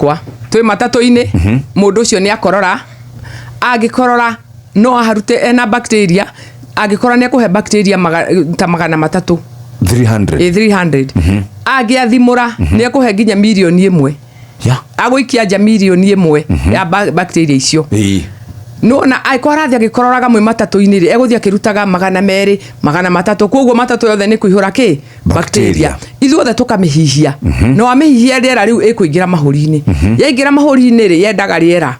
kwa twi matatu-ini mundu ucio ni akorora agikorora no aharute ena bacteria agikorora ni akuhe bacteria ta 300 300 agiathimura ni akuhe nginya milioni 1 aguikia nja milioni 1 ya bacteria icio no na aikora agikororaga mwe matatu-ini ri eguthia akirutaga 200 300 koguo matatu yothe ni kuihura ki bacteria ithuothe tukamihihia no amihihia riera riu ikuingira mahuri-ini yaingira mahuri-ini ri yendaga riera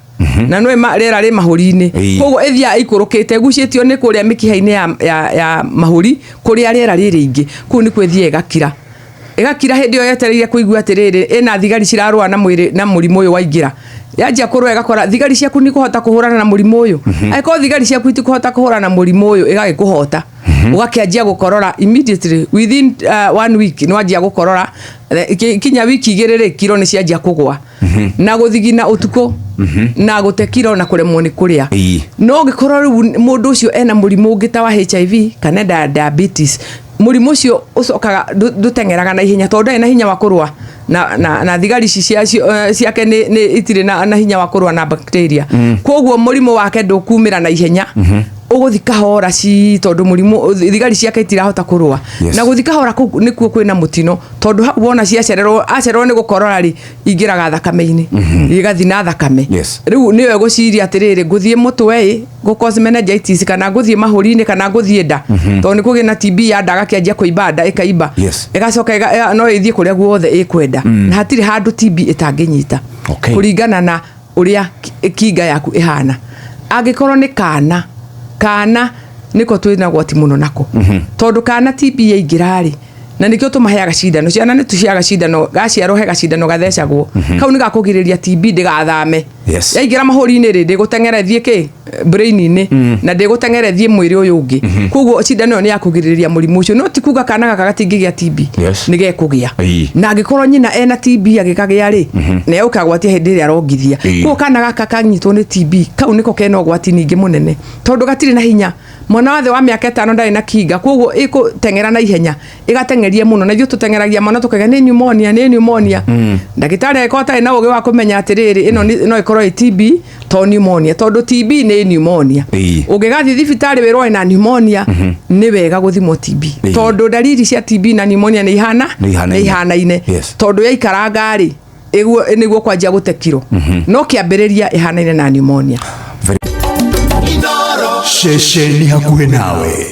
na no riera ri mahuri-ini koguo ithia ikurukite gucitio ni kuria mikiha-ini ya mahuri kuria riera riri ingi ku ni kwithia igakira hindi yo yetereire kuigua atiriri ina thigari cirarua na mwiri na murimu uyu waingira yanjia kurwa igakora thigari ciaku ni kuhota kuhurana na murimu uyu aiko thigari ciaku itikuhota kuhurana na murimu uyu igagikuhota ugakianjia gukorora immediately within 1 week no anjia gukorora kinya wiki 2 kilo ni cianjia kugwa na guthigina utuko na gute kilo na kuremwo ni kuria no gikorora mundu ucio ena murimu ngita wa HIV kana diabetes murimu ucio ucokaga dutengeraga na ihenya tondu ena hinya wa kurwa na thigari ciake ni itire na hinya wa kurwa na bacteria koguo murimu wake ndukumira na ihenya uguthika hora tondu murimu thigari ciake itirahota kurwa na guthika hora nikuo kwina mutino tondu wona acererwo ni gukorora ri ingiraga thakame-ini igathi na thakame riu niwe guciria atiriri nguthie mutwe cause meningitis kana nguthie mahuri-ini kana nguthie nda tondu ni kugina TB ya ndaga kianjia kuimba nda ikaiba igacoka no ithie kuria guothe ikwenda na hatiri handu TB itanginyita kuringana na uria kinga yaku ihana angikorwo ni kana niko twina gwati muno nako tondu kana TB yaingirari na nikio tumaheaga cindano ciana ni tuciaga cindano gaciarwo hega cindano gathecagwo kau ni gakugiriria TB ndigathame yaingira mahuri-ini ri ndiguteng'erethie ki brain-ini na ndiguteng'erethie mwiri uyu ungi koguo cindano ni yakugiriria murimu ucio no tikuga kana gaka gatingigia TB ni gekugia na angikorwo nyina ena TB agikagia ri ne ukagwatia hindi ri arongithia koguo kana gaka kanyitwo ni TB kau niko kena ugwati ningi munene tondu gatiri na hinya mwana wathe wa miaka 5 ndari na kinga koguo ikuteng'era na ihenya igateng'eria muno na ithu tuteng'eragia mwana tukaga ni pneumonia ndagitari ekota ina ugi wa kumenya atiriri ino no ikorwo TB to pneumonia tondu TB ni pneumonia ugigathi thibitari wirwo ina pneumonia ni wega guthimwo TB tondu dalili cia TB na pneumonia ni ihanaine tondu yaikaranga ri niguo kwanjia gute kiro no kiambiriria ihanaine na pneumonia Shesheni hakuhe nawe.